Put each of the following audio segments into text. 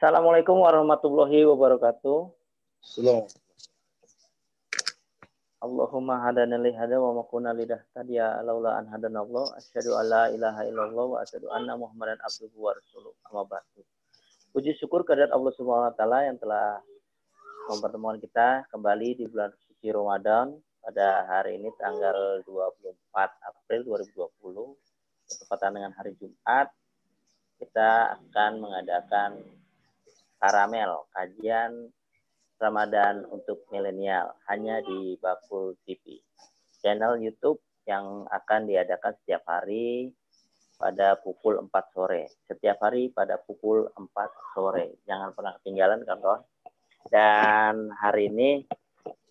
Assalamualaikum warahmatullahi wabarakatuh. Assalamualaikum. Allahumma hadana li hada wa ma kunna linahtadiya laula an hadanallah. Asyhadu an la ilaha illallah wa asyhadu anna Muhammadan abduhu wa rasuluh. Amma ba'du. Puji syukur kehadirat Allah Subhanahu wa taala yang telah mempertemukan kita kembali di bulan suci Ramadan pada hari ini tanggal 24 April 2020 bertepatan dengan hari Jumat. Kita akan mengadakan karamel kajian Ramadan untuk milenial hanya di Bakul TV, channel YouTube yang akan diadakan setiap hari pada pukul 4 sore. Setiap hari pada pukul 4 sore. Jangan pernah ketinggalan, kawan. Dan hari ini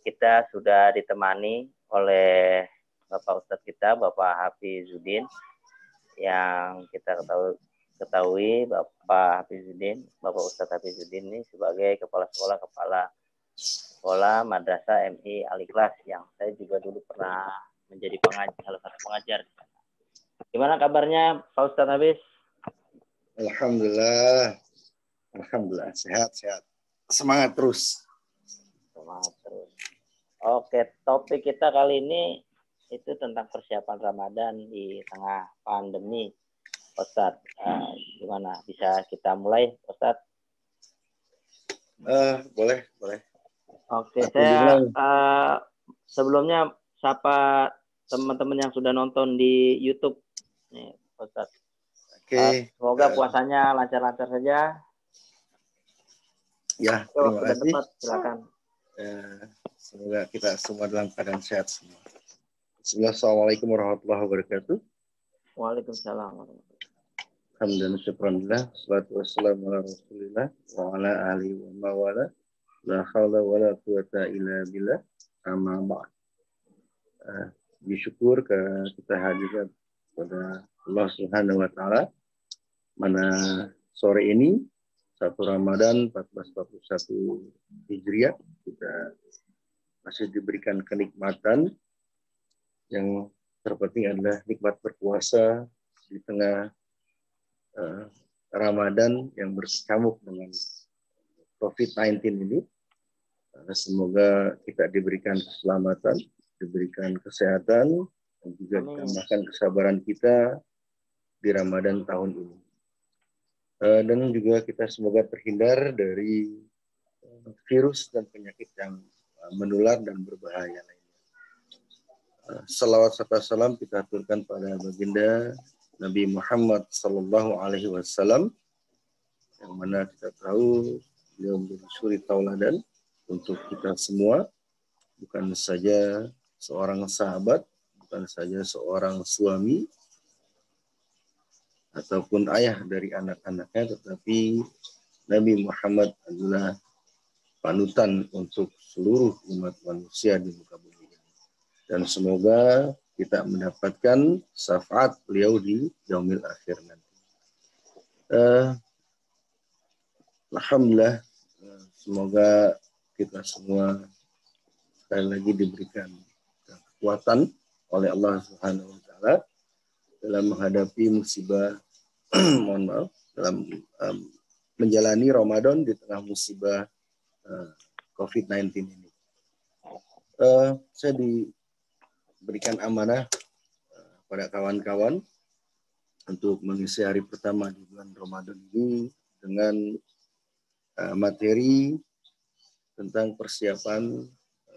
kita sudah ditemani oleh Bapak Ustadz kita, Bapak Hafizuddin, yang kita ketahui Bapak Hafizuddin, Bapak Ustadz Hafizuddin ini sebagai kepala sekolah Madrasah MI Al-Ikhlas yang saya juga dulu pernah menjadi salah satu pengajar di sana. Gimana kabarnya Pak Ustadz Hafiz? Alhamdulillah sehat. Semangat terus. Oke, topik kita kali ini itu tentang persiapan Ramadan di tengah pandemi. Ustadz, gimana? Bisa kita mulai, Ustadz? Boleh. Oke, saya sebelumnya sapa teman-teman yang sudah nonton di YouTube, nih, Ustadz. Oke. Semoga puasanya lancar-lancar saja. Ya, terima kasih. Tepat, silakan. Semoga kita semua dalam keadaan sehat semua. Assalamualaikum warahmatullahi wabarakatuh. Waalaikumsalam warahmatullahi wabarakatuh. Alhamdulillah, syukurillah, salatu wassalamu ala rasulillah wa ala alihi wa mawala la hawla wa la quwata illa billah amma ba'd. Bersyukur kita hadirkan kepada Allah Subhanahu wa taala mana sore ini 1 Ramadan 1441 Hijriah kita masih diberikan kenikmatan yang terpenting adalah nikmat berpuasa di tengah Ramadan yang berkecamuk dengan COVID-19 ini. Semoga kita diberikan keselamatan, diberikan kesehatan, dan juga ditambahkan kesabaran kita di Ramadan tahun ini. Dan juga kita semoga terhindar dari virus dan penyakit yang menular dan berbahaya lainnya. Salawat serta salam kita aturkan pada baginda Nabi Muhammad Sallallahu Alaihi Wasallam yang mana kita tahu beliau menjadi suri tauladan untuk kita semua, bukan saja seorang sahabat, bukan saja seorang suami ataupun ayah dari anak-anaknya, tetapi Nabi Muhammad adalah panutan untuk seluruh umat manusia di muka bumi. Dan semoga kita mendapatkan syafaat beliau di yaumil akhir nanti. Alhamdulillah, semoga kita semua sekali lagi diberikan kekuatan oleh Allah Subhanahu wa taala dalam menghadapi musibah dalam menjalani Ramadan di tengah musibah COVID-19 ini. Saya diberikan amanah pada kawan-kawan untuk mengisi hari pertama di bulan Ramadan ini dengan materi tentang persiapan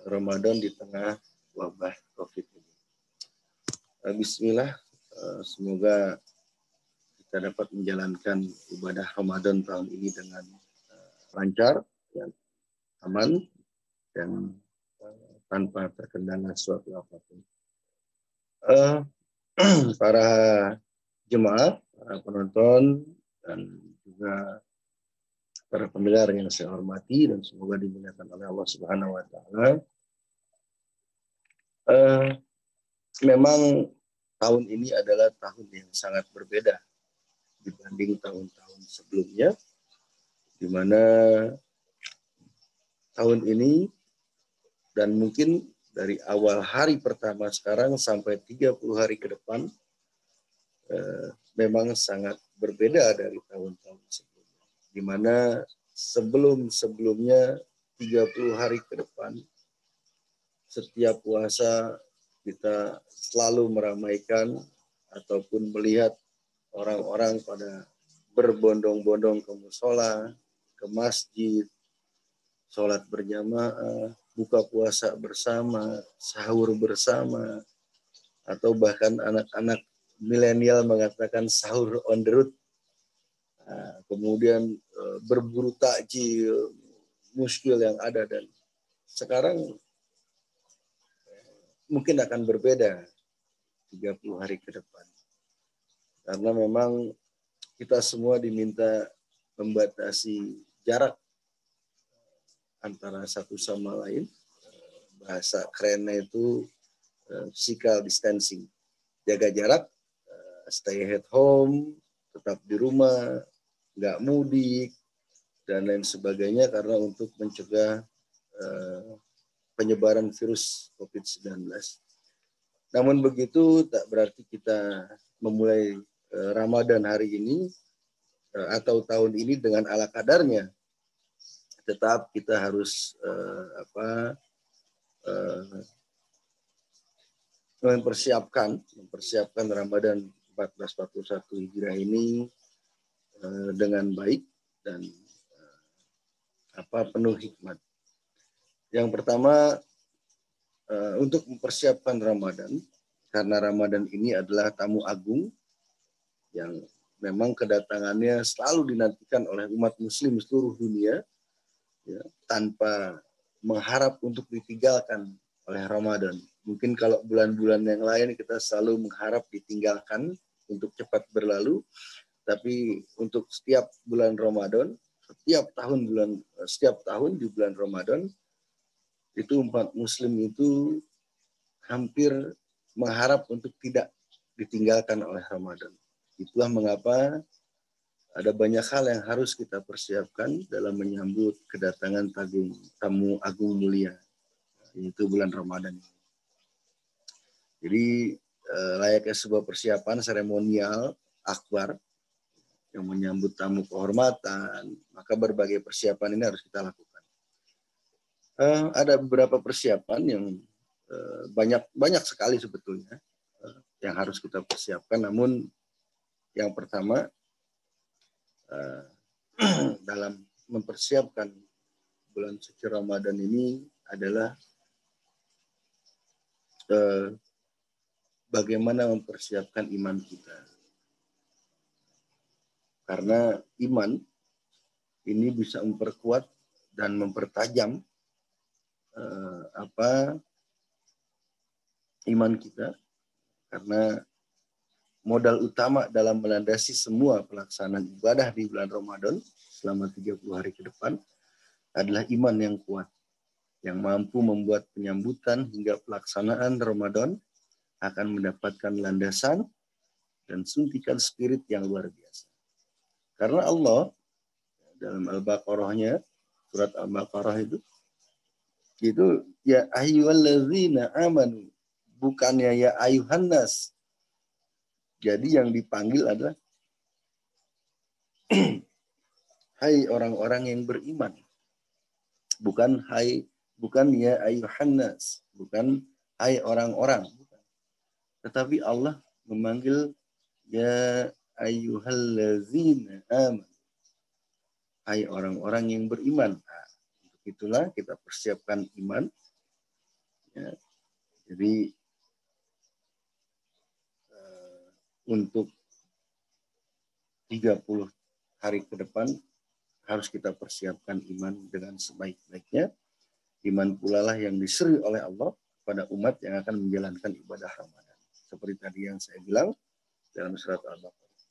Ramadan di tengah wabah COVID ini. Bismillah, semoga kita dapat menjalankan ibadah Ramadan tahun ini dengan lancar, dan aman, dan tanpa terkendala suatu apapun. Para jemaah, para penonton, dan juga para pendengar yang saya hormati dan semoga dimuliakan oleh Allah Subhanahu wa taala. Memang tahun ini adalah tahun yang sangat berbeda dibanding tahun-tahun sebelumnya, di mana tahun ini dan mungkin dari awal hari pertama sekarang sampai 30 hari ke depan memang sangat berbeda dari tahun-tahun sebelumnya, di mana sebelum-sebelumnya 30 hari ke depan, setiap puasa kita selalu meramaikan ataupun melihat orang-orang pada berbondong-bondong ke musola, ke masjid, sholat berjamaah, buka puasa bersama, sahur bersama, atau bahkan anak-anak milenial mengatakan sahur on the road. Nah, kemudian berburu takjil, muskil yang ada, dan sekarang mungkin akan berbeda 30 hari ke depan. Karena memang kita semua diminta membatasi jarak antara satu sama lain. Bahasa kerennya itu physical distancing. Jaga jarak, stay at home, tetap di rumah, nggak mudik, dan lain sebagainya karena untuk mencegah penyebaran virus COVID-19. Namun begitu tak berarti kita memulai Ramadan hari ini atau tahun ini dengan ala kadarnya. Tetap kita harus mempersiapkan Ramadan 1441 Hijriah ini dengan baik dan penuh hikmat. Yang pertama, untuk mempersiapkan Ramadan, karena Ramadan ini adalah tamu agung yang memang kedatangannya selalu dinantikan oleh umat muslim seluruh dunia, ya, tanpa mengharap untuk ditinggalkan oleh Ramadan. Mungkin kalau bulan-bulan yang lain kita selalu mengharap ditinggalkan untuk cepat berlalu, tapi untuk setiap bulan Ramadan, setiap tahun di bulan Ramadan itu umat muslim itu hampir mengharap untuk tidak ditinggalkan oleh Ramadan. Itulah mengapa ada banyak hal yang harus kita persiapkan dalam menyambut kedatangan tamu agung mulia, yaitu bulan Ramadan. Jadi layaknya sebuah persiapan seremonial akbar yang menyambut tamu kehormatan, maka berbagai persiapan ini harus kita lakukan. Ada beberapa persiapan yang banyak sekali sebetulnya yang harus kita persiapkan. Namun yang pertama dalam mempersiapkan bulan suci Ramadan ini adalah bagaimana mempersiapkan iman kita. Karena iman ini bisa memperkuat dan mempertajam iman kita, karena modal utama dalam melandasi semua pelaksanaan ibadah di bulan Ramadan selama 30 hari ke depan adalah iman yang kuat, yang mampu membuat penyambutan hingga pelaksanaan Ramadan akan mendapatkan landasan dan suntikan spirit yang luar biasa. Karena Allah dalam Al-Baqarahnya, surat Al-Baqarah itu ya ayyuhallazina amanu, bukannya ya ayuhan nas. Jadi yang dipanggil adalah hai orang-orang yang beriman. Bukan ya ayuhan nas, bukan hai orang-orang. Tetapi Allah memanggil ya ayyuhallazina amanu, hai orang-orang yang beriman. Nah, untuk itulah kita persiapkan iman. Ya. Jadi untuk 30 hari ke depan harus kita persiapkan iman dengan sebaik-baiknya. Iman pula lah yang diseru oleh Allah pada umat yang akan menjalankan ibadah Ramadan. Seperti tadi yang saya bilang dalam surat Al-Baqarah.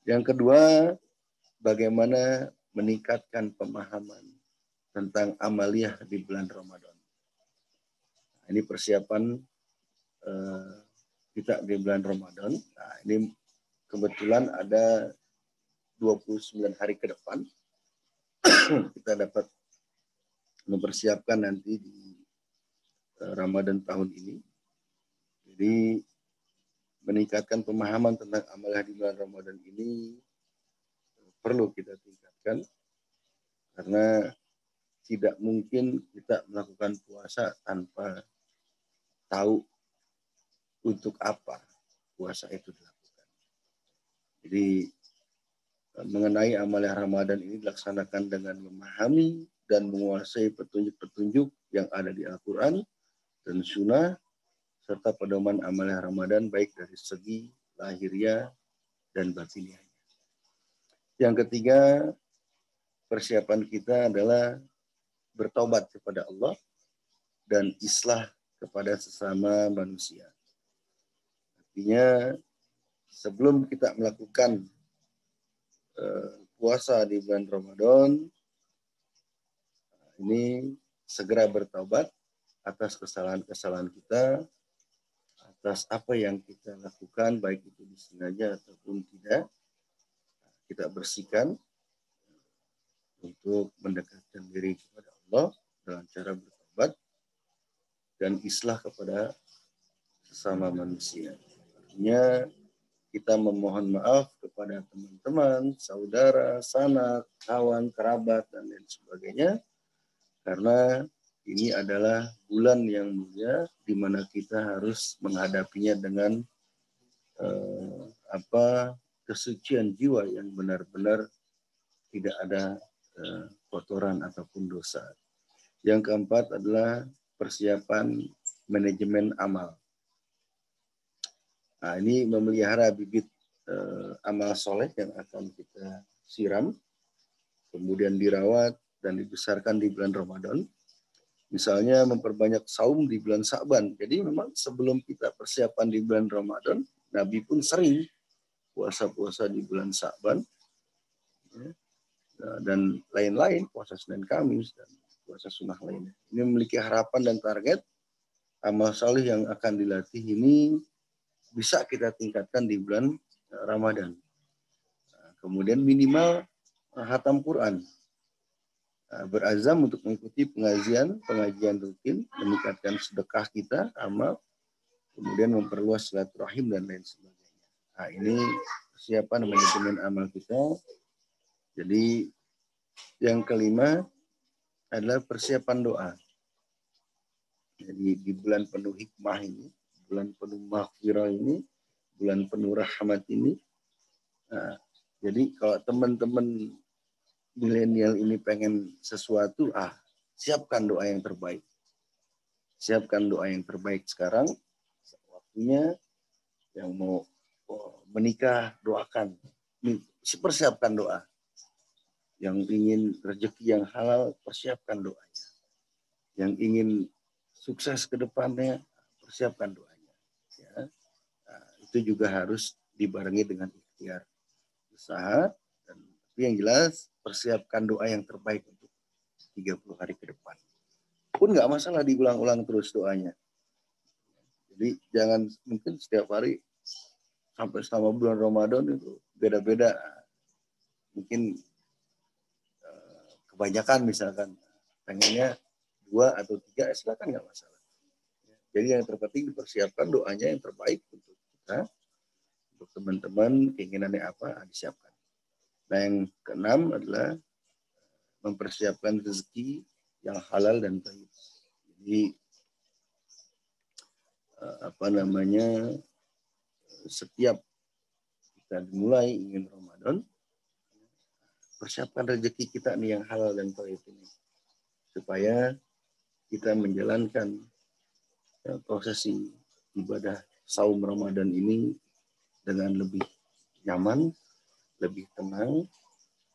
Yang kedua, bagaimana meningkatkan pemahaman tentang amaliyah di bulan Ramadan. Ini persiapan kita di bulan Ramadan. Nah, ini kebetulan ada 29 hari ke depan kita dapat mempersiapkan nanti di Ramadan tahun ini. Jadi meningkatkan pemahaman tentang amalan di bulan Ramadan ini perlu kita tingkatkan. Karena tidak mungkin kita melakukan puasa tanpa tahu untuk apa puasa itu dilakukan. Jadi mengenai amalan Ramadan ini dilaksanakan dengan memahami dan menguasai petunjuk-petunjuk yang ada di Al-Quran dan Sunnah, serta pedoman amalan Ramadan baik dari segi lahiriah dan batiniah. Yang ketiga, persiapan kita adalah bertobat kepada Allah dan islah kepada sesama manusia. Artinya, sebelum kita melakukan puasa di bulan Ramadan, ini segera bertobat atas kesalahan-kesalahan kita, atas apa yang kita lakukan, baik itu disengaja ataupun tidak, kita bersihkan untuk mendekatkan diri kepada Allah dengan cara bertobat dan islah kepada sesama manusia. Artinya kita memohon maaf kepada teman-teman, saudara, sanak, kawan, kerabat, dan lain sebagainya. Karena ini adalah bulan yang mulia di mana kita harus menghadapinya dengan kesucian jiwa yang benar-benar tidak ada kotoran ataupun dosa. Yang keempat adalah persiapan manajemen amal. Nah, ini memelihara bibit amal soleh yang akan kita siram, kemudian dirawat dan dibesarkan di bulan Ramadan. Misalnya memperbanyak saum di bulan Sa'ban. Jadi memang sebelum kita persiapan di bulan Ramadan, Nabi pun sering puasa-puasa di bulan Sa'ban, dan lain-lain, puasa Senin Kamis, dan puasa sunnah lainnya. Ini memiliki harapan dan target amal saleh yang akan dilatih ini bisa kita tingkatkan di bulan Ramadan. Kemudian minimal khatam Quran. Berazam untuk mengikuti pengajian rutin, meningkatkan sedekah kita, amal, kemudian memperluas silaturahim dan lain sebagainya. Nah, ini persiapan manajemen amal kita. Jadi yang kelima adalah persiapan doa. Jadi di bulan penuh hikmah ini, bulan penuh maghfirah ini, bulan penuh rahmat ini. Nah, jadi kalau teman-teman milenial ini pengen sesuatu, siapkan doa yang terbaik. Siapkan doa yang terbaik sekarang. Waktunya yang mau menikah, doakan. Persiapkan doa. Yang ingin rezeki yang halal, persiapkan doanya. Yang ingin sukses ke depannya, persiapkan doanya. Ya. Nah, itu juga harus dibarengi dengan ikhtiar, usaha, dan tapi yang jelas persiapkan doa yang terbaik untuk 30 hari ke depan. Pun nggak masalah diulang-ulang terus doanya. Jadi jangan mungkin setiap hari sampai selama bulan Ramadan itu beda-beda. Mungkin kebanyakan misalkan pengennya 2 atau 3, silakan nggak masalah. Jadi yang terpenting dipersiapkan doanya yang terbaik untuk kita, untuk teman-teman, keinginannya apa, disiapkan. Nah, yang keenam adalah mempersiapkan rezeki yang halal dan baik. Jadi setiap kita dimulai ingin Ramadan, persiapkan rezeki kita nih yang halal dan baik ini, supaya kita menjalankan prosesi ibadah saum Ramadan ini dengan lebih nyaman, lebih tenang,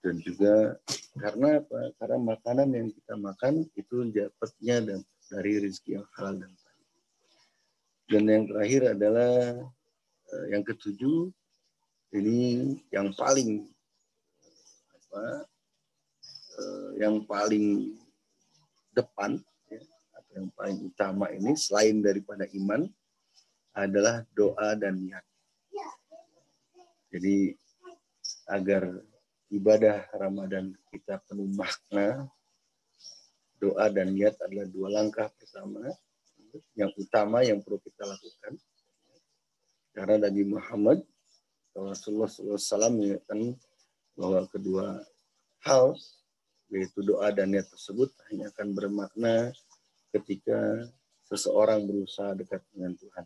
dan juga karena apa? Karena makanan yang kita makan itu dapatnya dari rezeki yang halal dan baik. Dan yang terakhir adalah yang ketujuh, ini yang paling depan, ya, atau yang paling utama ini selain daripada iman adalah doa dan niat. Jadi agar ibadah Ramadan kita penuh makna, doa dan niat adalah 2 langkah pertama yang utama yang perlu kita lakukan. Karena Nabi Muhammad Rasulullah SAW menyatakan bahwa kedua hal yaitu doa dan niat tersebut hanya akan bermakna ketika seseorang berusaha dekat dengan Tuhan.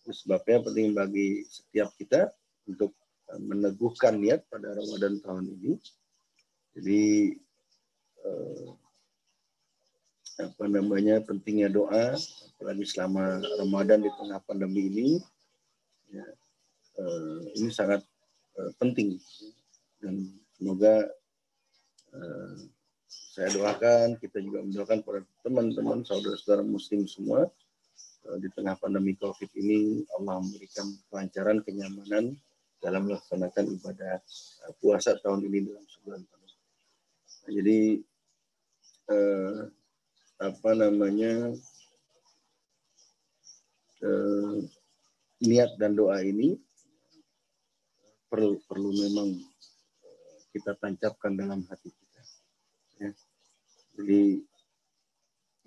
Sebabnya penting bagi setiap kita untuk meneguhkan niat pada Ramadan tahun ini. Jadi pentingnya doa, apalagi selama Ramadan di tengah pandemi ini, ya, ini sangat penting. Dan semoga saya doakan, kita juga mendoakan para teman-teman, saudara-saudara muslim semua, di tengah pandemi COVID ini Allah memberikan kelancaran, kenyamanan dalam melaksanakan ibadah puasa tahun ini dalam sebulan penuh. Nah, jadi niat dan doa ini perlu memang kita tancapkan dalam hati kita. Ya. Jadi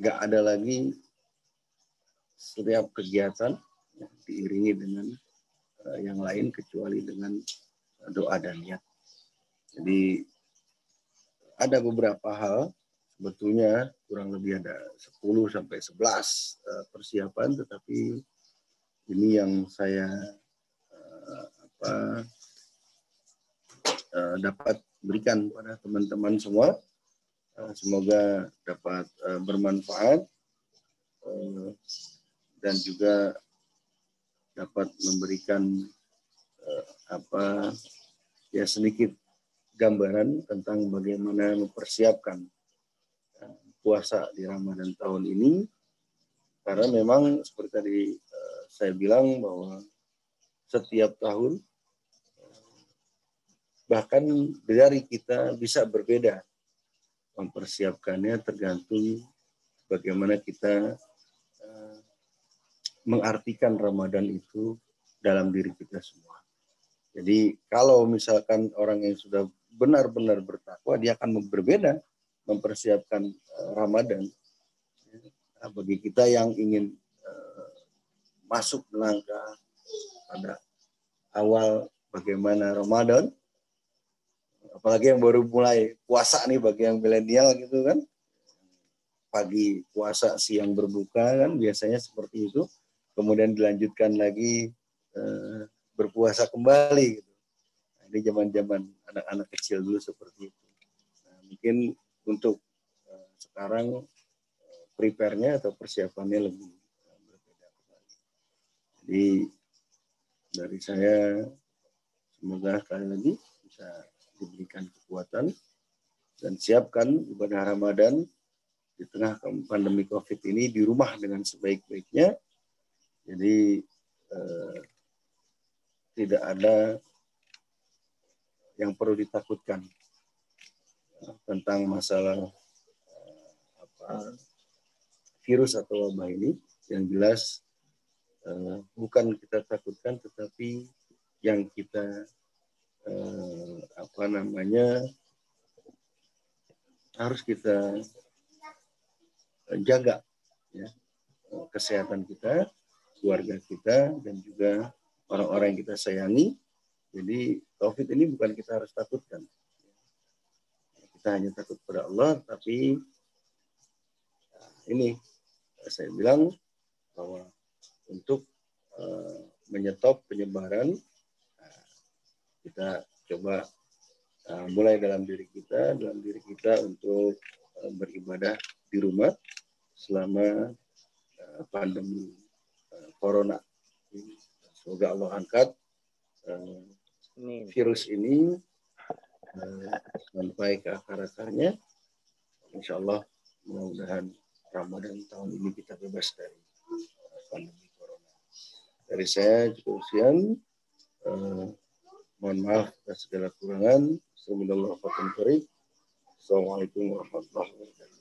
nggak ada lagi setiap kegiatan diiringi dengan yang lain kecuali dengan doa dan niat. Jadi ada beberapa hal, sebetulnya kurang lebih ada 10 sampai 11 persiapan, tetapi ini yang saya dapat berikan pada teman-teman semua. Semoga dapat bermanfaat dan juga dapat memberikan sedikit gambaran tentang bagaimana mempersiapkan puasa di Ramadan tahun ini, karena memang seperti tadi saya bilang bahwa setiap tahun bahkan dari kita bisa berbeda mempersiapkannya, tergantung bagaimana kita mengartikan Ramadan itu dalam diri kita semua. Jadi kalau misalkan orang yang sudah benar-benar bertakwa, dia akan berbeda mempersiapkan Ramadan. Nah, bagi kita yang ingin masuk melangkah pada awal bagaimana Ramadan, apalagi yang baru mulai puasa nih bagi yang milenial gitu kan, pagi puasa siang berbuka kan biasanya seperti itu, kemudian dilanjutkan lagi berpuasa kembali gitu. Nah, ini zaman-zaman anak-anak kecil dulu seperti itu. Nah, mungkin untuk sekarang prepare-nya atau persiapannya lebih berbeda. Jadi dari saya semoga sekali lagi bisa diberikan kekuatan dan siapkan ibadah Ramadan di tengah pandemi COVID ini di rumah dengan sebaik-baiknya. Jadi tidak ada yang perlu ditakutkan tentang masalah virus atau wabah ini. Yang jelas bukan kita takutkan, tetapi yang kita harus kita jaga ya, kesehatan kita, keluarga kita, dan juga orang-orang yang kita sayangi. Jadi COVID ini bukan kita harus takutkan. Kita hanya takut pada Allah, tapi ini saya bilang bahwa untuk menyetop penyebaran, kita coba mulai dalam diri kita untuk beribadah di rumah selama pandemi corona. Semoga Allah angkat virus ini sampai ke akar-akarnya. Insya Allah mudah-mudahan Ramadan tahun ini kita bebas dari pandemi corona. Dari saya cukup sekian. Mohon maaf atas segala kurangan. Assalamualaikum warahmatullahi wabarakatuh.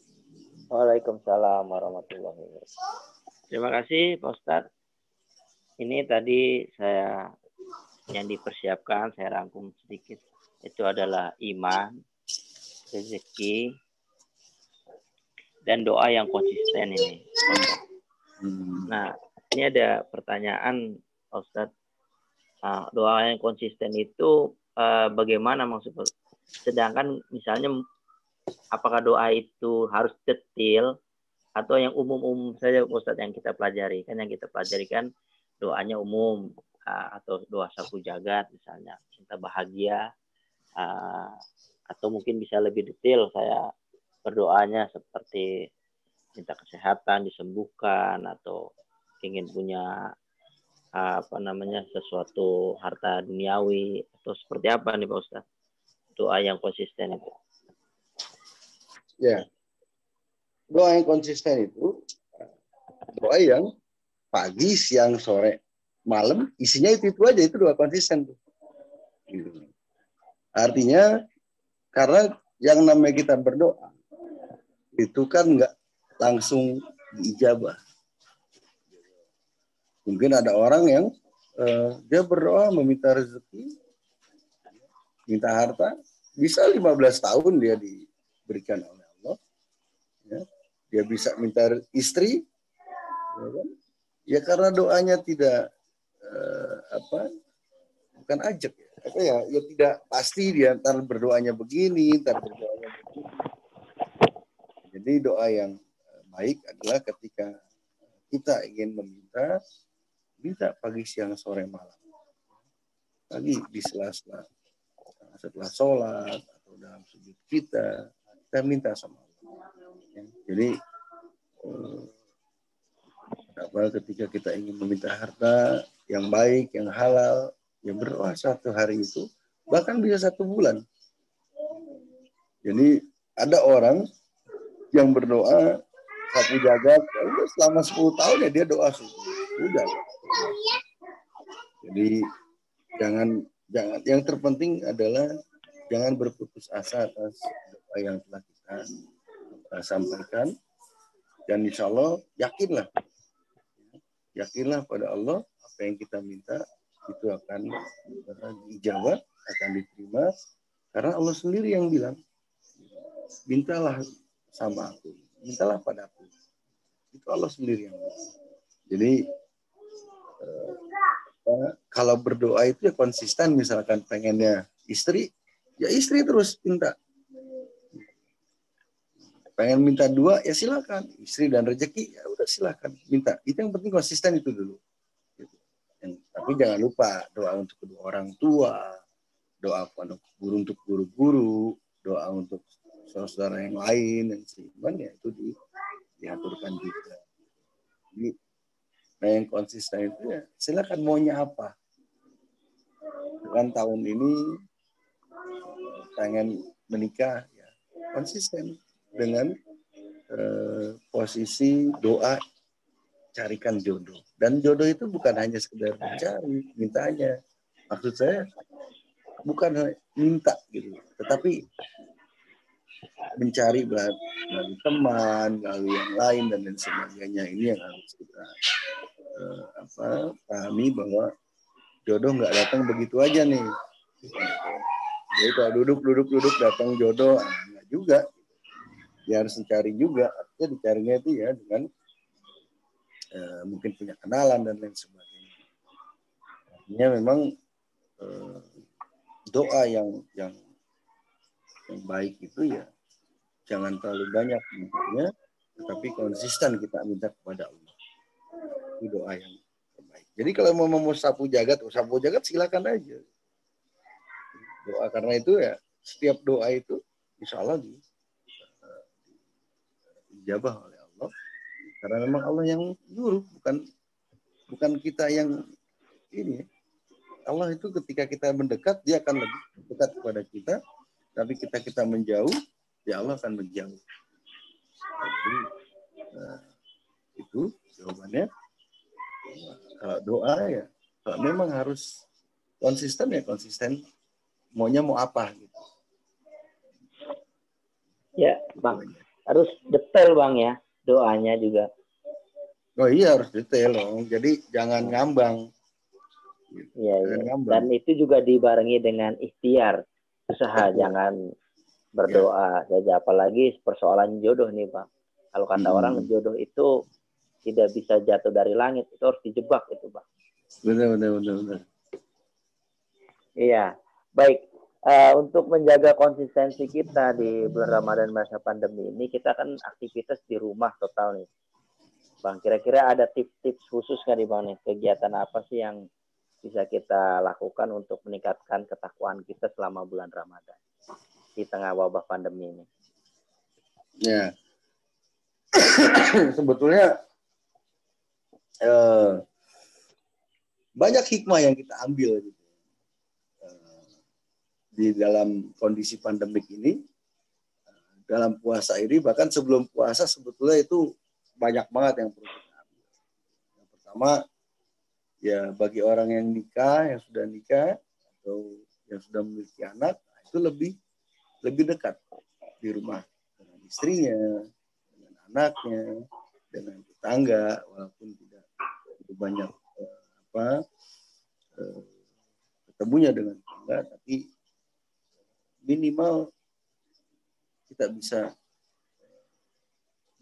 Waalaikumsalam warahmatullahi wabarakatuh. Terima kasih Pak Ustadz. Ini tadi saya yang dipersiapkan, saya rangkum sedikit. Itu adalah iman, rezeki, dan doa yang konsisten ini. Nah, ini ada pertanyaan Pak Ustadz. Doa yang konsisten itu bagaimana maksudnya? Sedangkan misalnya apakah doa itu harus detail atau yang umum-umum saja Ustadz yang kita pelajari. Kan yang kita pelajari kan doanya umum, atau doa sapu jagat misalnya, minta bahagia, atau mungkin bisa lebih detail saya berdoanya seperti minta kesehatan, disembuhkan, atau ingin punya sesuatu harta duniawi, atau seperti apa nih Pak Ustadz? Doa yang konsisten itu. Ya, doa yang konsisten itu doa yang pagi, siang, sore, malam isinya itu aja, itu doa konsisten tuh. Artinya karena yang namanya kita berdoa itu kan nggak langsung diijabah. Mungkin ada orang yang dia berdoa meminta rezeki, minta harta, bisa 15 tahun dia diberikan oleh Allah. Ya. Dia bisa minta istri, ya, kan? Ya karena doanya tidak bukan ajak, ya tidak pasti dia ntar berdoanya begini, ntar berdoanya begini. Jadi doa yang baik adalah ketika kita ingin minta pagi, siang, sore, malam. Pagi di sela-sela setelah sholat atau dalam sujud kita minta sama Allah. Ya. Jadi ketika kita ingin meminta harta yang baik, yang halal, yang berdoa satu hari itu, bahkan bisa 1 bulan. Jadi ada orang yang berdoa sapu jagat selama 10 tahun ya dia doa sudah. Jadi jangan yang terpenting adalah jangan berputus asa atas doa yang telah kita sampaikan, dan insya Allah yakinlah pada Allah apa yang kita minta itu akan dijawab, akan diterima, karena Allah sendiri yang bilang, mintalah sama aku, mintalah padaku. Itu Allah sendiri yang bilang. Jadi kalau berdoa itu ya konsisten, misalkan pengennya istri, ya istri terus minta. Pengen minta 2, ya silakan. Istri dan rezeki, ya udah silakan minta. Itu yang penting konsisten itu dulu. Tapi jangan lupa doa untuk kedua orang tua, doa untuk guru-guru, doa untuk saudara yang lain, yang seiman, ya itu diaturkan juga. Jadi, yang konsisten itu ya silakan maunya apa. Kan tahun ini pengen menikah, ya konsisten dengan posisi doa carikan jodoh. Dan jodoh itu bukan hanya sekedar mencari, mintanya. Maksud saya bukan minta gitu, tetapi mencari melalui teman, melalui yang lain dan lain sebagainya. Ini yang harus kita pahami, bahwa jodoh nggak datang begitu aja nih. Jadi kalau duduk datang jodoh, enggak juga. Dia harus dicari juga. Artinya dicarinya itu ya dengan mungkin punya kenalan dan lain sebagainya. Artinya memang doa yang baik itu ya jangan terlalu banyak mintanya, tetapi konsisten kita minta kepada Allah. Itu doa yang terbaik. Jadi kalau mau sapu jagat silakan aja. Doa, karena itu ya setiap doa itu insya Allah dijabah oleh Allah. Karena memang Allah yang nyuruh, bukan kita yang ini. Allah itu ketika kita mendekat, dia akan lebih dekat kepada kita. Tapi kita menjauh, ya Allah akan menjauh. Jadi, itu jawabannya. Kalau doa ya, kalau memang harus konsisten ya konsisten. Maunya mau apa gitu. Ya, Bang. Harus detail Bang ya, doanya juga. Oh iya, harus detail dong. Jadi jangan ngambang. Iya, ya. Dan itu juga dibarengi dengan ikhtiar, usaha. Betul. Jangan berdoa saja, apalagi persoalan jodoh nih Bang. Kalau kata orang jodoh itu tidak bisa jatuh dari langit, itu harus dijebak itu Bang. Benar. Iya, baik. Untuk menjaga konsistensi kita di bulan Ramadan masa pandemi ini, kita kan aktivitas di rumah total nih, Bang. Kira-kira ada tips-tips khusus nggak nih, Bang, nih? Kegiatan apa sih yang bisa kita lakukan untuk meningkatkan ketakwaan kita selama bulan Ramadan di tengah wabah pandemi ini? Ya, sebetulnya banyak hikmah yang kita ambil gitu. Di dalam kondisi pandemik ini, dalam puasa ini, bahkan sebelum puasa sebetulnya itu banyak banget yang perlu kita ambil. Yang pertama, ya bagi orang yang nikah, yang sudah nikah atau yang sudah memiliki anak, itu lebih dekat di rumah dengan istrinya, dengan anaknya, dengan tetangga, walaupun tidak banyak ketemunya dengan tetangga, tapi minimal kita bisa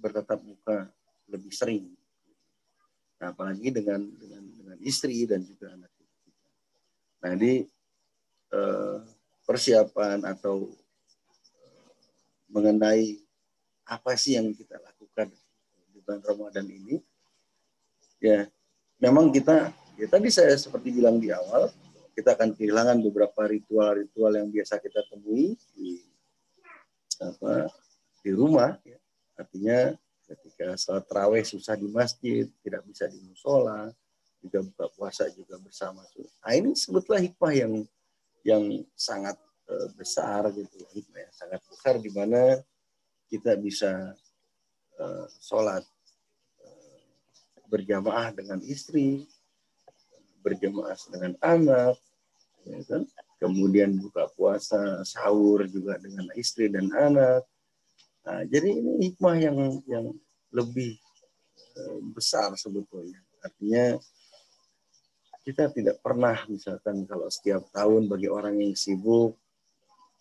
bertatap muka lebih sering. Nah, apalagi dengan istri dan juga anak kita. Nah, ini persiapan atau mengenai apa sih yang kita lakukan di bulan Ramadan ini, ya memang kita, ya tadi saya seperti bilang di awal, kita akan kehilangan beberapa ritual-ritual yang biasa kita temui di rumah, ya. Artinya ketika salat tarawih susah di masjid, tidak bisa di musola, juga buka puasa juga bersama. Nah, ini sebetulnya hikmah yang sangat besar gitu, hikmah yang sangat besar di mana kita bisa sholat berjamaah dengan istri, berjamaah dengan anak, ya kan? Kemudian buka puasa sahur juga dengan istri dan anak. Nah, jadi ini hikmah yang lebih besar sebetulnya. Artinya kita tidak pernah, misalkan kalau setiap tahun bagi orang yang sibuk,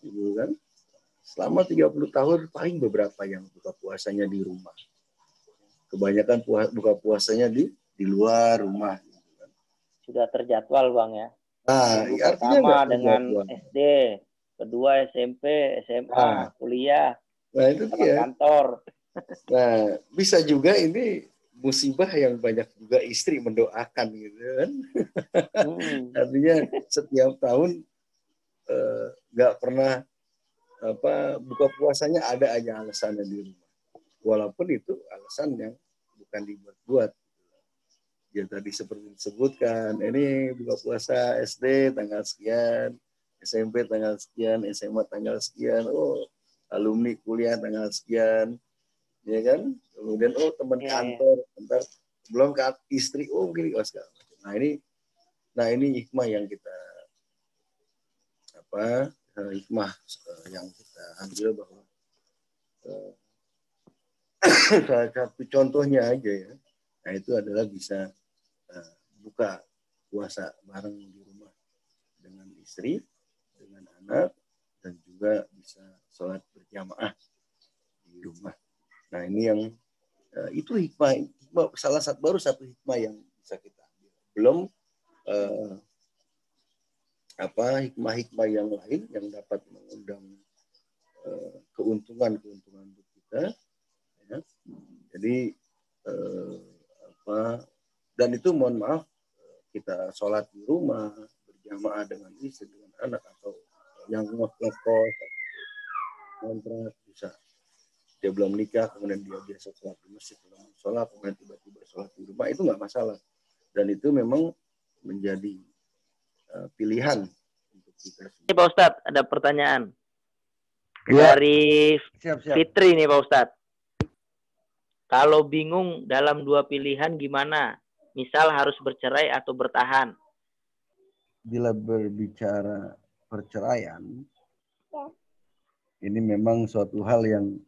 gitu kan, selama 30 tahun paling beberapa yang buka puasanya di rumah. Kebanyakan buka puasanya di luar rumah. Gitu kan. Sudah terjadwal, Bang, ya. Nah, Minggu artinya pertama nggak dengan terjadwal. SD, kedua SMP, SMA, kuliah, Nah itu sama dia. kantor. Nah, bisa juga ini musibah yang banyak juga istri mendoakan gitu kan. Artinya setiap tahun nggak pernah buka puasanya ada aja alasannya di rumah. Walaupun itu alasan yang bukan dibuat-buat. Ya tadi seperti disebutkan, ini buka puasa SD tanggal sekian, SMP tanggal sekian, SMA tanggal sekian, oh alumni kuliah tanggal sekian, ya kan? Kemudian oh teman kantor, bentar belum ke istri, oh gini, oh segala macam. Nah ini hikmah yang kita hikmah yang kita ambil bahwa salah satu contohnya aja ya, nah itu adalah bisa buka puasa bareng di rumah dengan istri, dengan anak, dan juga bisa sholat berjamaah di rumah. Nah ini yang itu hikmah salah satu baru satu hikmah yang bisa kita ambil. Belum hikmah-hikmah yang lain yang dapat mengundang keuntungan untuk kita. Ya. Jadi dan itu mohon maaf kita sholat di rumah berjamaah dengan istri dengan anak atau yang ngekos kontrak bisa dia belum nikah kemudian dia biasa sholat di masjid sholat kemudian tiba-tiba sholat di rumah itu nggak masalah dan itu memang menjadi pilihan untuk kita. Ini Pak Ustadz ada pertanyaan Ya. dari Siap. Fitri nih Pak Ustadz. Kalau bingung dalam dua pilihan gimana? Misal harus bercerai atau bertahan. Bila berbicara perceraian, ini memang suatu hal yang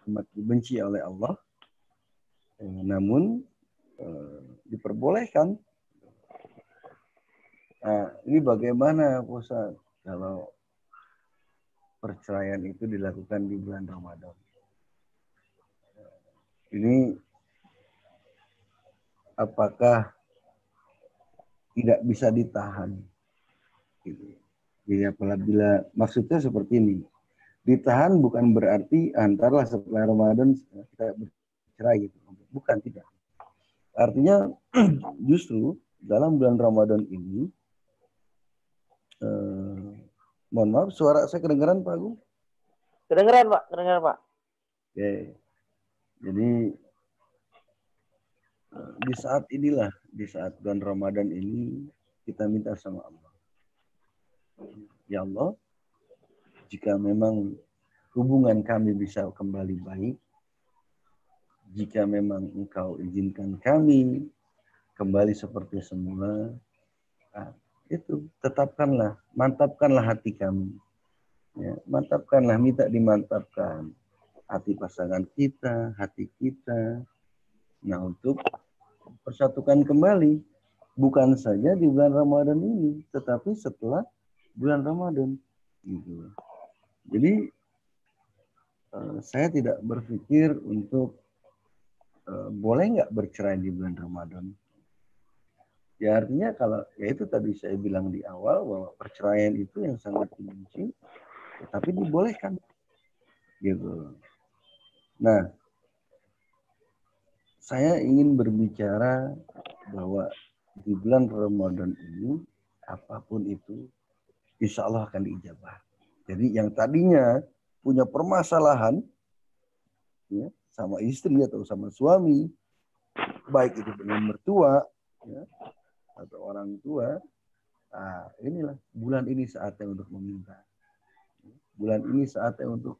amat dibenci oleh Allah. Namun diperbolehkan. Nah, ini bagaimana Ustaz kalau perceraian itu dilakukan di bulan Ramadan? Ini apakah tidak bisa ditahan? Gitu. Jadi apabila maksudnya seperti ini, ditahan bukan berarti antarlah setelah Ramadan kita bercerai gitu. Bukan, tidak. Artinya justru dalam bulan Ramadan ini, mohon maaf, suara saya kedengaran Pak Agung? Kedengeran Pak, kedengeran Pak. Oke. Jadi di saat inilah, di saat bulan Ramadan ini kita minta sama Allah. Ya Allah, jika memang hubungan kami bisa kembali baik, jika memang Engkau izinkan kami kembali seperti semula, itu tetapkanlah, mantapkanlah hati kami. Ya, mantapkanlah, minta dimantapkan hati pasangan kita, hati kita. Nah, untuk persatukan kembali, bukan saja di bulan Ramadan ini, tetapi setelah bulan Ramadan. Gitu. Jadi saya tidak berpikir untuk boleh nggak bercerai di bulan Ramadan. Ya artinya kalau, ya itu tadi saya bilang di awal bahwa perceraian itu yang sangat dibenci, tapi dibolehkan. Gitu. Nah, saya ingin berbicara bahwa di bulan Ramadan ini, apapun itu, insya Allah akan diijabah. Jadi yang tadinya punya permasalahan ya, sama istri atau sama suami, baik itu dengan mertua ya, atau orang tua, nah, inilah bulan ini saatnya untuk meminta. Bulan ini saatnya untuk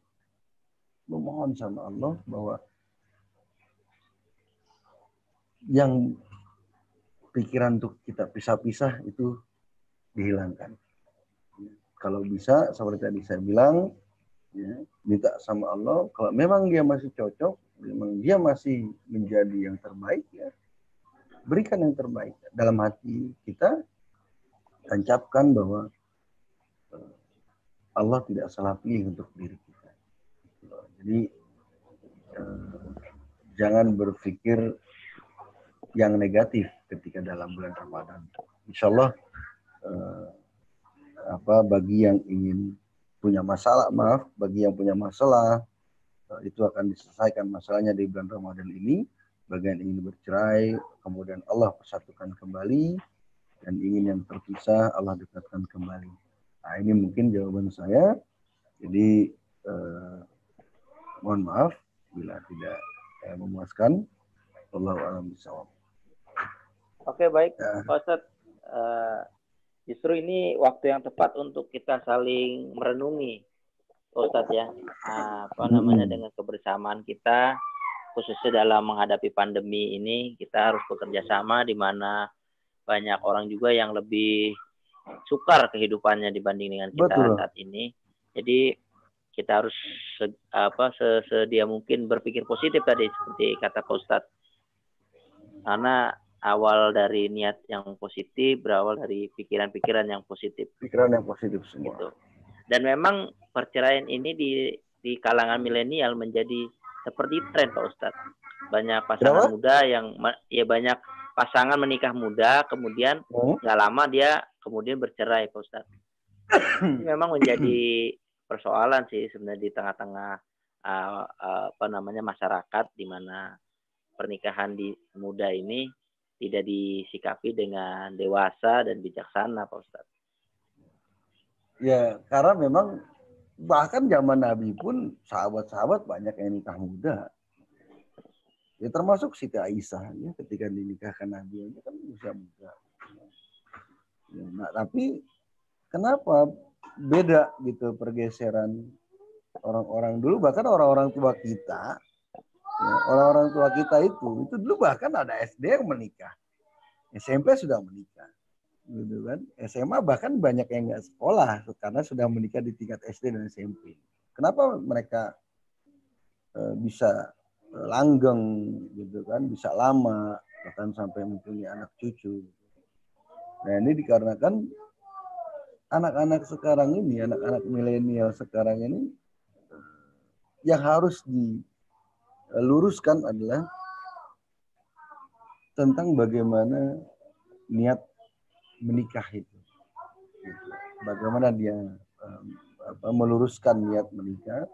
memohon sama Allah bahwa yang pikiran untuk kita pisah-pisah itu dihilangkan. Kalau bisa, seperti tadi saya bilang, ya, minta sama Allah, kalau memang dia masih cocok, memang dia masih menjadi yang terbaik, ya, berikan yang terbaik. Dalam hati kita, tancapkan bahwa Allah tidak salah pilih untuk diri kita. Jadi, jangan berpikir yang negatif ketika dalam bulan Ramadan. Insya Allah, bagi yang ingin punya masalah, bagi yang punya masalah, itu akan diselesaikan masalahnya di bulan Ramadan ini. Bagi yang ingin bercerai, kemudian Allah persatukan kembali, dan ingin yang terpisah, Allah dekatkan kembali. Nah, ini mungkin jawaban saya. Jadi, mohon maaf bila tidak memuaskan. Wallahu a'lam bishawab. Oke, baik, Pak Ustadz. Justru ini waktu yang tepat untuk kita saling merenungi, Pak Ustadz ya. Dengan kebersamaan kita, khususnya dalam menghadapi pandemi ini, kita harus bekerja sama, di mana banyak orang juga yang lebih sukar kehidupannya dibanding dengan kita. Betul. Saat ini. Jadi kita harus sesedia mungkin berpikir positif tadi, seperti kata Pak Ustadz. Karena awal dari niat yang positif, berawal dari pikiran-pikiran yang positif. Pikiran yang positif semua. Gitu. Dan memang perceraian ini di kalangan milenial menjadi seperti tren, Pak Ustadz. Banyak pasangan muda yang, ya banyak pasangan menikah muda, kemudian nggak lama dia kemudian bercerai, Pak Ustadz. Ini memang menjadi persoalan sih sebenarnya di tengah-tengah masyarakat, di mana pernikahan di muda ini tidak disikapi dengan dewasa dan bijaksana, Pak Ustadz. Ya, karena memang bahkan zaman Nabi pun sahabat-sahabat banyak yang nikah muda. Ya termasuk Siti Aisyah ya, ketika dinikahkan Nabi itu kan usia muda. Ya, nah, tapi kenapa beda gitu pergeseran orang-orang dulu, bahkan orang-orang tua kita. Ya, orang-orang tua kita itu dulu bahkan ada SD yang menikah, SMP sudah menikah, gitu kan. SMA bahkan banyak yang nggak sekolah karena sudah menikah di tingkat SD dan SMP. Kenapa mereka bisa langgeng, gitu kan, bisa lama, bahkan sampai mempunyai anak cucu. Nah ini dikarenakan anak-anak sekarang ini, anak-anak milenial sekarang ini, yang harus diluruskan adalah tentang bagaimana niat menikah itu. bagaimana dia meluruskan niat menikah,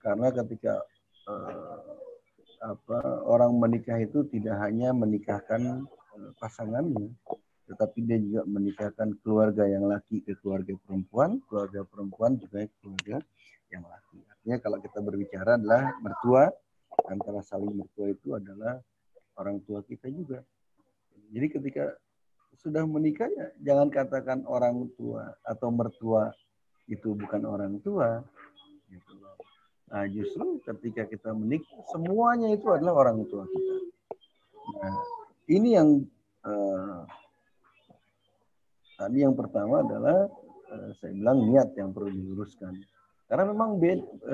karena ketika orang menikah itu tidak hanya menikahkan pasangannya, tetapi dia juga menikahkan keluarga yang laki ke keluarga perempuan juga ke keluarga yang laki. Artinya kalau kita berbicara adalah mertua, antara saling mertua itu adalah orang tua kita juga. Jadi ketika sudah menikah ya jangan katakan orang tua atau mertua itu bukan orang tua. Gitu. Nah, justru ketika kita menikah semuanya itu adalah orang tua kita. Nah, ini yang tadi yang pertama adalah saya bilang niat yang perlu diluruskan. Karena memang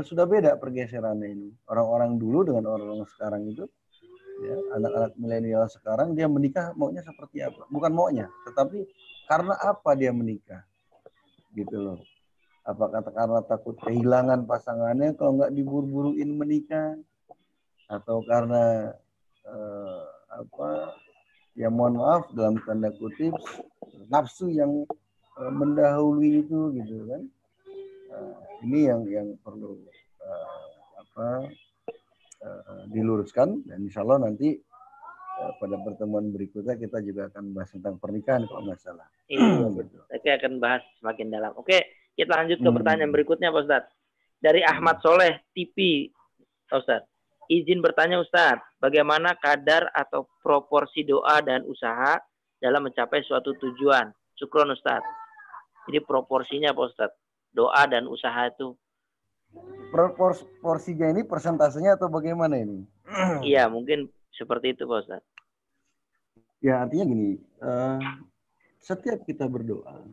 sudah beda pergeserannya ini. Orang-orang dulu dengan orang-orang sekarang itu, ya, anak-anak milenial sekarang dia menikah maunya seperti apa? Bukan maunya, tetapi karena apa dia menikah? Gitu loh. Apakah karena takut kehilangan pasangannya kalau nggak diburu-buruin menikah? Atau karena ya mohon maaf dalam tanda kutip nafsu yang mendahului itu gitu kan. Ini yang perlu diluruskan, dan insya Allah nanti pada pertemuan berikutnya kita juga akan bahas tentang pernikahan kalau nggak salah. Iya, betul. Kita akan bahas semakin dalam. Oke, kita lanjut ke pertanyaan berikutnya Pak Ustadz. Dari Ahmad Soleh TV, Pak Ustadz. Izin bertanya Ustadz, bagaimana kadar atau proporsi doa dan usaha dalam mencapai suatu tujuan? Syukron Ustadz. Jadi proporsinya Pak Ustadz, doa dan usaha itu. Porsinya ini persentasenya atau bagaimana ini? Iya, mungkin seperti itu Pak Ustadz. Ya artinya gini, setiap kita berdoa,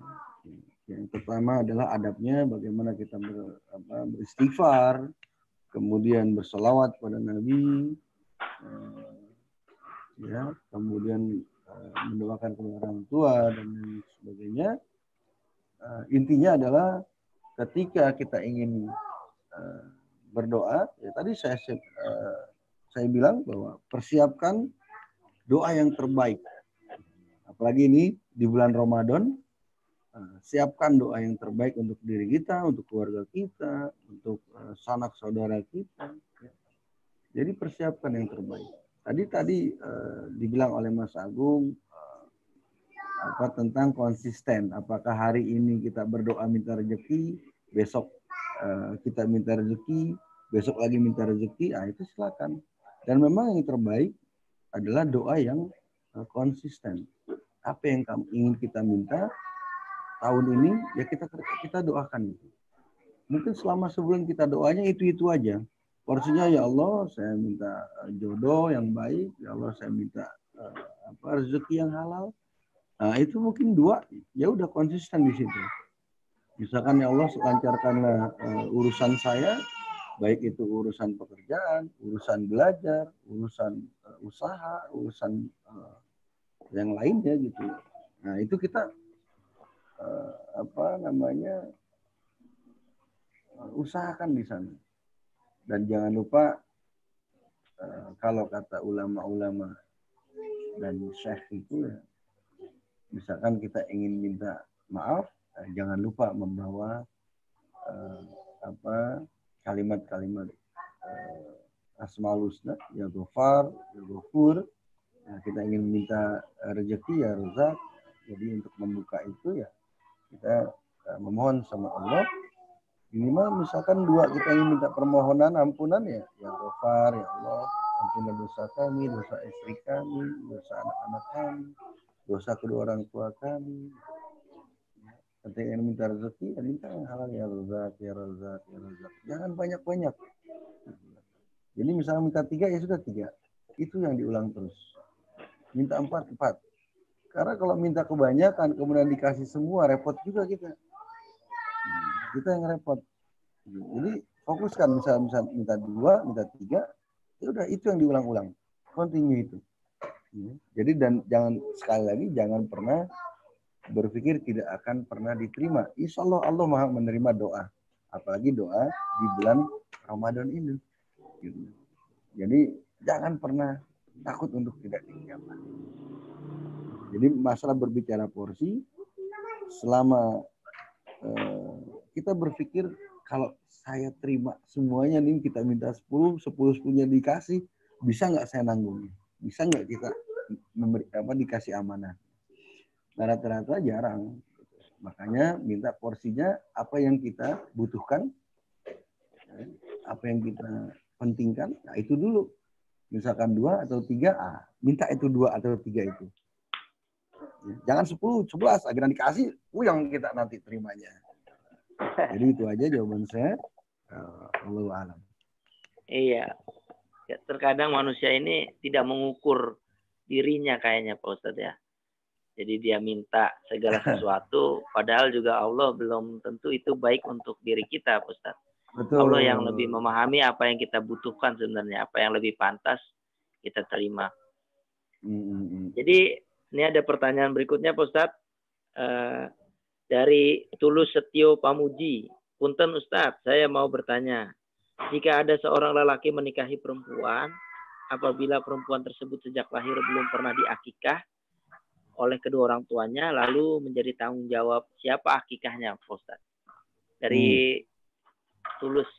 yang pertama adalah adabnya bagaimana kita beristighfar, kemudian berselawat pada Nabi, ya, kemudian mendoakan kedua orang tua dan sebagainya. Intinya adalah ketika kita ingin berdoa, ya tadi saya bilang bahwa persiapkan doa yang terbaik. Apalagi ini di bulan Ramadan, siapkan doa yang terbaik untuk diri kita, untuk keluarga kita, untuk sanak saudara kita. Jadi persiapkan yang terbaik. Tadi dibilang oleh Mas Agung tentang konsisten. Apakah hari ini kita berdoa minta rezeki, besok kita minta rezeki, besok lagi minta rezeki, itu silakan. Dan memang yang terbaik adalah doa yang konsisten. Apa yang ingin kita minta tahun ini, ya kita doakan itu. Mungkin selama sebulan kita doanya itu aja. Porsinya ya Allah, saya minta jodoh yang baik, ya Allah saya minta rezeki yang halal. Nah, itu mungkin dua, ya udah konsisten di situ. Misalkan ya Allah lancarkanlah urusan saya, baik itu urusan pekerjaan, urusan belajar, urusan usaha, urusan yang lainnya gitu. Nah, itu kita usahakan di sana. Dan jangan lupa kalau kata ulama-ulama dan syekh itu ya, misalkan kita ingin minta maaf, jangan lupa membawa kalimat-kalimat Asmaul Husna, ya Ghafar, ya Ghafur. Nah, kita ingin minta rezeki ya Razak. Jadi untuk membuka itu ya kita memohon sama Allah. Minimal misalkan dua kita ingin minta permohonan ampunan ya Ghafar, ya Allah, ampunilah dosa kami, dosa istri kami, dosa anak-anak kami, dosa kedua orang tua kami. Ketika ingin minta rezeki, ya minta yang halal ya Razak, ya Razak, ya Razak. Jangan banyak-banyak. Jadi misalnya minta 3 ya sudah 3. Itu yang diulang terus. Minta 4. Karena kalau minta kebanyakan kemudian dikasih semua, repot juga kita. Kita yang repot. Jadi fokuskan misalnya minta 2, minta 3, ya udah itu yang diulang-ulang. Continue itu. Jadi dan jangan sekali lagi jangan pernah berpikir tidak akan pernah diterima. Insya Allah Allah Maha menerima doa. Apalagi doa di bulan Ramadan ini. Jadi jangan pernah takut untuk tidak dijawab. Jadi masalah berbicara porsi, selama kita berpikir kalau saya terima semuanya nih, kita minta 10 10-nya dikasih, bisa nggak saya nanggung? Bisa nggak kita dikasih amanah? Nah, rata-rata jarang. Makanya minta porsinya apa yang kita butuhkan, apa yang kita pentingkan, nah itu dulu. Misalkan 2 atau 3, minta itu 2 atau 3 itu. Jangan 10, 11, akhirnya dikasih, yang kita nanti terimanya. Jadi itu aja jawaban saya. Wallahu a'lam. Iya. Ya, terkadang manusia ini tidak mengukur dirinya kayaknya Pak Ustadz ya. Jadi dia minta segala sesuatu, padahal juga Allah belum tentu itu baik untuk diri kita Pak Ustadz. Betul. Allah yang lebih memahami apa yang kita butuhkan sebenarnya, apa yang lebih pantas kita terima. Jadi ini ada pertanyaan berikutnya Pak Ustadz. Dari Tulus Setio Pamuji. Punten Ustadz, saya mau bertanya. Jika ada seorang lelaki menikahi perempuan, apabila perempuan tersebut sejak lahir belum pernah diakikah oleh kedua orang tuanya, lalu menjadi tanggung jawab siapa akikahnya Pak Ustadz? Dari Tulus,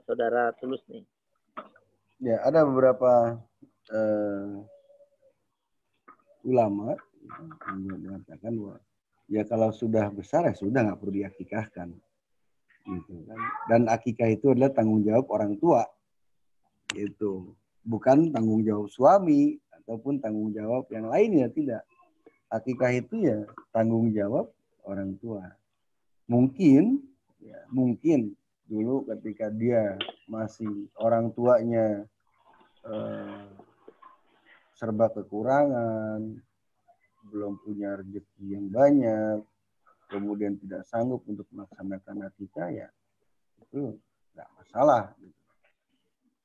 saudara Tulus nih. Ya, ada beberapa ulama yang mengatakan bahwa ya kalau sudah besar ya sudah nggak perlu diakikahkan, gitu kan. Dan akikah itu adalah tanggung jawab orang tua, itu bukan tanggung jawab suami ataupun tanggung jawab yang lainnya, tidak. Akikah itu ya tanggung jawab orang tua. Mungkin dulu ketika dia masih orang tuanya serba kekurangan, belum punya rezeki yang banyak, kemudian tidak sanggup untuk melaksanakan akikah, ya itu nggak masalah.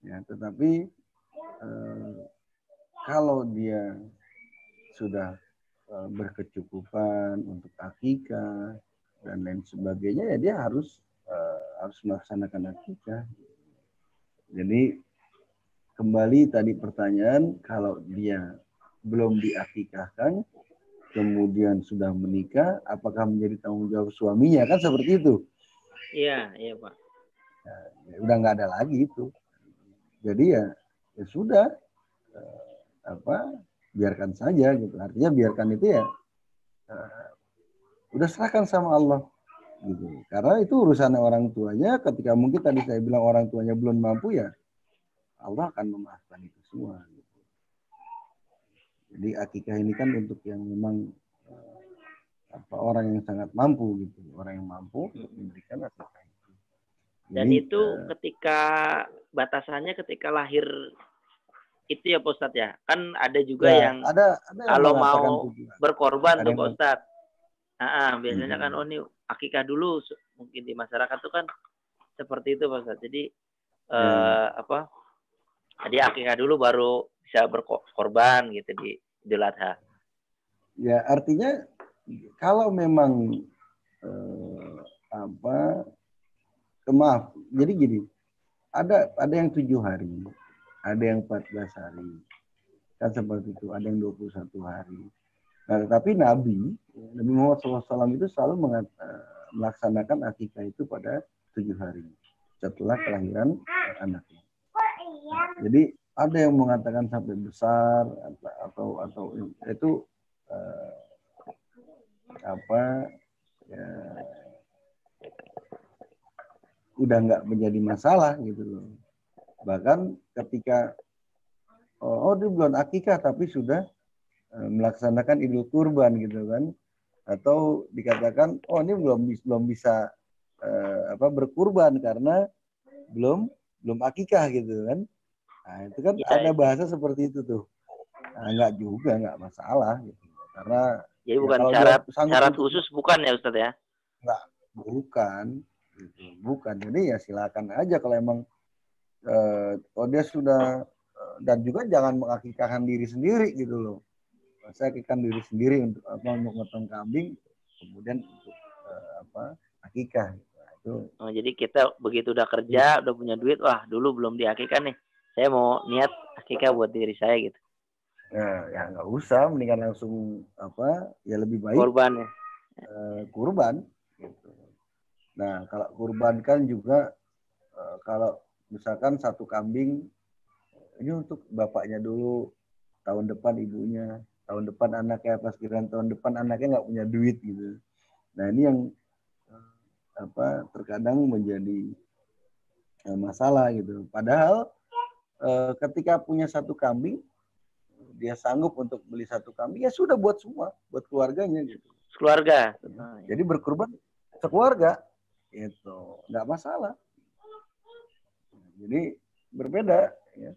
Ya, tetapi kalau dia sudah berkecukupan untuk akikah dan lain sebagainya, ya dia harus melaksanakan akikah. Jadi kembali tadi pertanyaan, kalau dia belum diakikahkan, kemudian sudah menikah, apakah menjadi tanggung jawab suaminya? Kan seperti itu. Iya Pak. Ya, udah nggak ada lagi itu. Jadi ya sudah, biarkan saja gitu. Artinya biarkan itu ya, udah serahkan sama Allah gitu. Karena itu urusan orang tuanya. Ketika mungkin tadi saya bilang orang tuanya belum mampu, ya Allah akan memaafkan itu semua. Gitu. Jadi akikah ini kan untuk yang memang orang yang sangat mampu gitu, orang yang mampu untuk memberikan akikah itu. Dan jadi, itu ketika batasannya ketika lahir itu ya Pak Ustadz ya, kan ada juga ya, yang ada kalau mau berkorban tuh Pak Ustadz. Biasanya kan ini akikah dulu, mungkin di masyarakat tuh kan seperti itu Pak Ustadz. Jadi jadi akikah dulu baru bisa berkorban gitu di Idul Adha. Ya artinya kalau memang maaf, jadi gini, ada yang 7 hari, ada yang 14 hari, kan seperti itu, ada yang 21 hari. Nah, tetapi Nabi Muhammad SAW itu selalu melaksanakan akikah itu pada 7 hari setelah kelahiran anaknya. Jadi ada yang mengatakan sampai besar atau itu udah nggak menjadi masalah gitu loh. Bahkan ketika di bulan akikah tapi sudah melaksanakan Idul Kurban gitu kan, atau dikatakan ini belum bisa berkurban karena belum akikah gitu kan. Nah, itu kan ada bahasa seperti itu tuh. Nah, nggak masalah gitu. Karena jadi bukan syarat khusus bukan ya Ustadz ya? Nggak, bukan. Jadi ya silakan aja kalau emang dia sudah, dan juga jangan mengakikahkan diri sendiri gitu loh. Saya akikahkan diri sendiri untuk motong kambing, kemudian untuk akikah. Nah, itu. Jadi kita begitu udah kerja, udah punya duit, wah dulu belum diakikah nih. Saya mau niat akikah buat diri saya gitu. Ya nggak usah, mendingan langsung ya lebih baik korban ya. Kurban gitu. Nah, kalau kurban kan juga kalau misalkan satu kambing ini untuk bapaknya dulu, tahun depan ibunya, tahun depan anaknya, pas kira tahun depan anaknya nggak punya duit gitu. Nah ini yang terkadang menjadi masalah gitu. Padahal ketika punya satu kambing, dia sanggup untuk beli satu kambing, ya sudah buat semua, buat keluarganya gitu. Keluarga. Jadi berkurban sekeluarga, itu nggak masalah. Jadi berbeda ya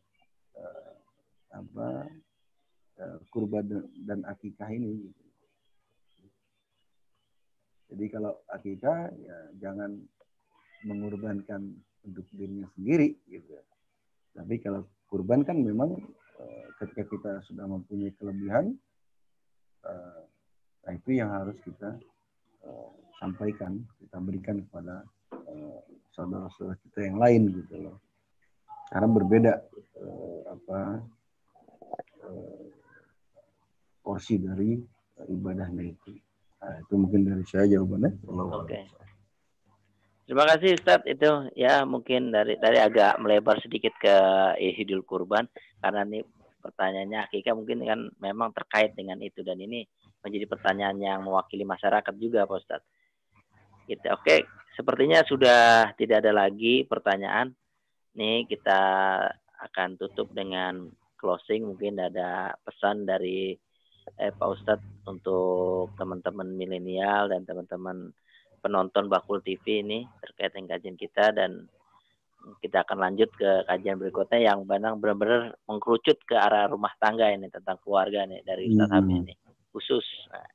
kurban dan akikah ini. Gitu. Jadi kalau akikah ya jangan mengorbankan untuk dirinya sendiri gitu. Tapi kalau kurban kan memang ketika kita sudah mempunyai kelebihan, itu yang harus kita sampaikan, kita berikan kepada saudara-saudara kita yang lain gitu loh. Karena berbeda porsi dari ibadahnya itu. Nah, itu mungkin dari saya jawabannya. Oke. Terima kasih Ustadz, itu ya mungkin dari agak melebar sedikit ke Idul Kurban karena ini pertanyaannya akikah mungkin kan memang terkait dengan itu dan ini menjadi pertanyaan yang mewakili masyarakat juga Pak Ustadz. Gitu. Oke, sepertinya sudah tidak ada lagi pertanyaan. Nih kita akan tutup dengan closing, mungkin ada pesan dari Pak Ustadz untuk teman-teman milenial dan teman-teman penonton Bakul TV ini terkait dengan kajian kita, dan kita akan lanjut ke kajian berikutnya yang benar-benar mengkerucut ke arah rumah tangga ini, tentang keluarga nih dari Ustadz Hamid ini khusus. Nah,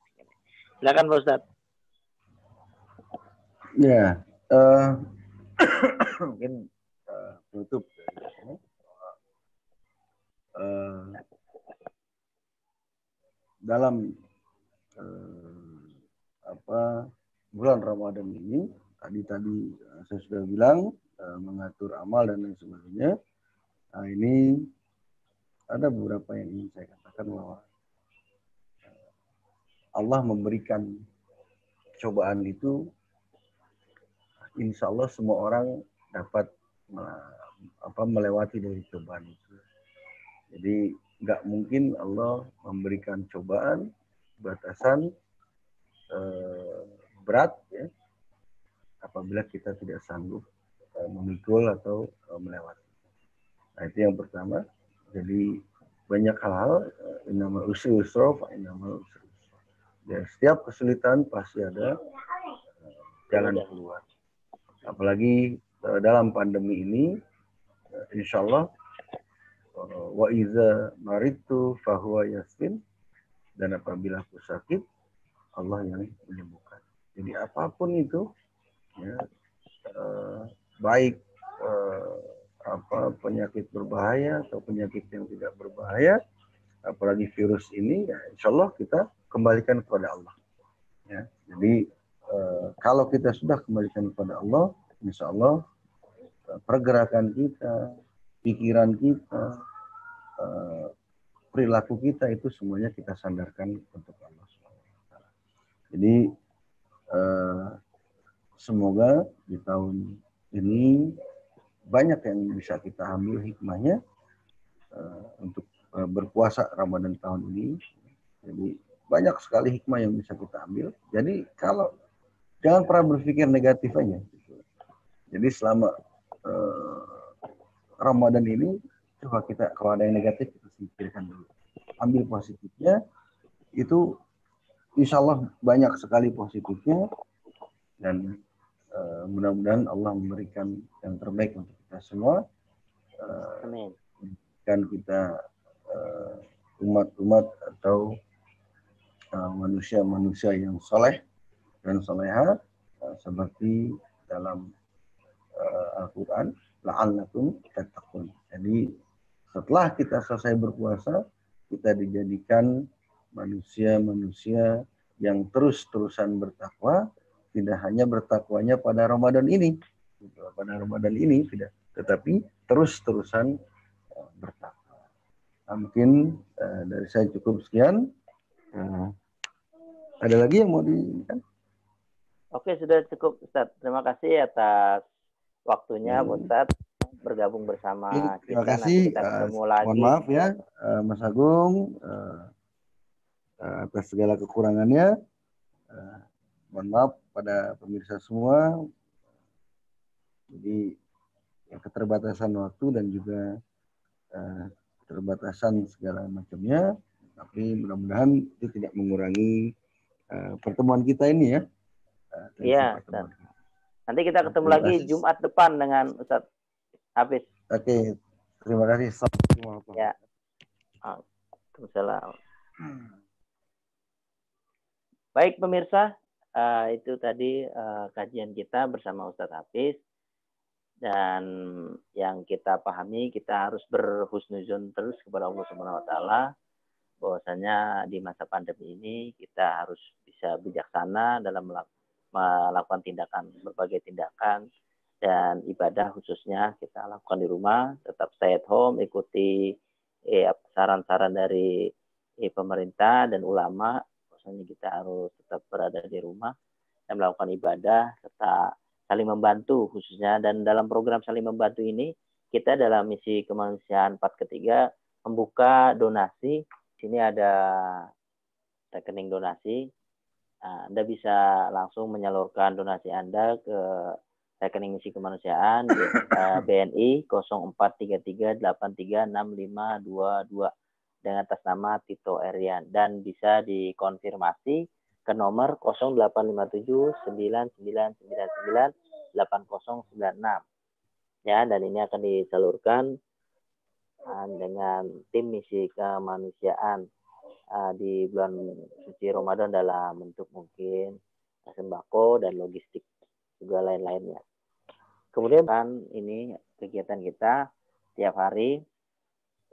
silakan Pak Ustadz. Ya, mungkin tutup dalam bulan Ramadan ini tadi saya sudah bilang mengatur amal dan lain sebagainya. Nah, ini ada beberapa yang ingin saya katakan bahwa Allah memberikan cobaan itu, insya Allah semua orang dapat melewati dari cobaan itu. Jadi nggak mungkin Allah memberikan cobaan batasan berat ya apabila kita tidak sanggup memikul atau melewati. Nah itu yang pertama. Jadi banyak hal-hal innamal usri yusra fa innamal usri yusra. Ya, setiap kesulitan pasti ada jalan keluar. Apalagi dalam pandemi ini, insya Allah wa iza maritu fahuwa yasfin, dan apabila aku sakit Allah yang menyembuhkan. Jadi apapun itu ya, baik penyakit berbahaya atau penyakit yang tidak berbahaya, apalagi virus ini, ya insya Allah kita kembalikan kepada Allah. Ya, jadi kalau kita sudah kembalikan kepada Allah, insya Allah pergerakan kita, pikiran kita, perilaku kita itu semuanya kita sandarkan untuk Allah. Jadi semoga di tahun ini banyak yang bisa kita ambil hikmahnya untuk berpuasa Ramadan tahun ini. Jadi banyak sekali hikmah yang bisa kita ambil. Jadi kalau jangan pernah berpikir negatif aja. Jadi selama Ramadan ini coba kita, kalau ada yang negatif kita pikirkan dulu. Ambil positifnya, itu insya Allah banyak sekali positifnya, dan mudah-mudahan Allah memberikan yang terbaik untuk kita semua. Amin. Dan kita umat-umat atau manusia-manusia yang soleh dan soleha, seperti dalam Al-Quran, la'allakum tattaqun. Jadi setelah kita selesai berpuasa, kita dijadikan manusia-manusia yang terus-terusan bertakwa, tidak hanya bertakwanya pada Ramadan ini, tidak, tetapi terus-terusan bertakwa. Nah, mungkin dari saya cukup sekian. Ada lagi yang mau diinginkan? Oke, sudah cukup Ustaz. Terima kasih atas waktunya Ustaz bergabung bersama Terima kita. Nanti kasih. kita ketemu lagi. Mohon maaf ya, Mas Agung, atas segala kekurangannya. Mohon maaf pada pemirsa semua. Jadi keterbatasan waktu dan juga keterbatasan segala macamnya. Tapi mudah-mudahan itu tidak mengurangi pertemuan kita ini ya. Iya, Ustaz. Nanti kita ketemu lagi Jumat depan dengan Ustaz Hafiz. Oke, terima kasih. Assalamualaikum. Ya. Waalaikumsalam. Baik pemirsa, itu tadi kajian kita bersama Ustaz Hafiz. Dan yang kita pahami, kita harus berhusnuzon terus kepada Allah Subhanahu wa taala, bahwasanya di masa pandemi ini kita harus bisa bijaksana dalam melakukan berbagai tindakan dan ibadah, khususnya kita lakukan di rumah, tetap stay at home, ikuti saran-saran dari pemerintah dan ulama, bahwasanya kita harus tetap berada di rumah dan melakukan ibadah serta saling membantu khususnya. Dan dalam program saling membantu ini kita dalam misi kemanusiaan part ketiga membuka donasi. Sini ada rekening donasi. Anda bisa langsung menyalurkan donasi Anda ke rekening misi kemanusiaan BNI 0433836522 dengan atas nama Tito Erian, dan bisa dikonfirmasi ke nomor 085799998096 ya, dan ini akan disalurkan dengan tim misi kemanusiaan di bulan suci Ramadan dalam bentuk mungkin sembako dan logistik juga lain-lainnya. Kemudian ini kegiatan kita tiap hari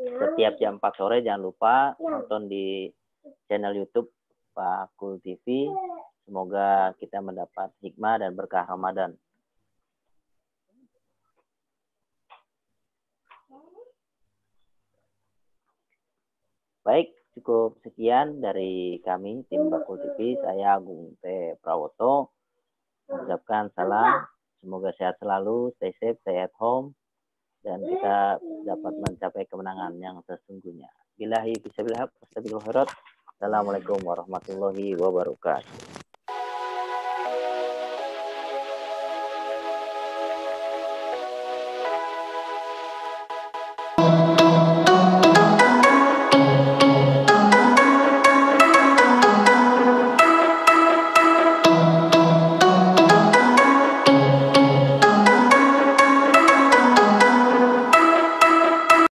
setiap jam 4 sore. Jangan lupa nonton di channel YouTube Pak Kul TV. Semoga kita mendapat hikmah dan berkah Ramadan. Baik, cukup sekian dari kami tim Bakul TV. Saya Agung T. Prawoto mengucapkan salam. Semoga sehat selalu, stay safe, stay at home, dan kita dapat mencapai kemenangan yang sesungguhnya. Billahi fisabilillah, astagfirullah. Assalamualaikum warahmatullahi wabarakatuh.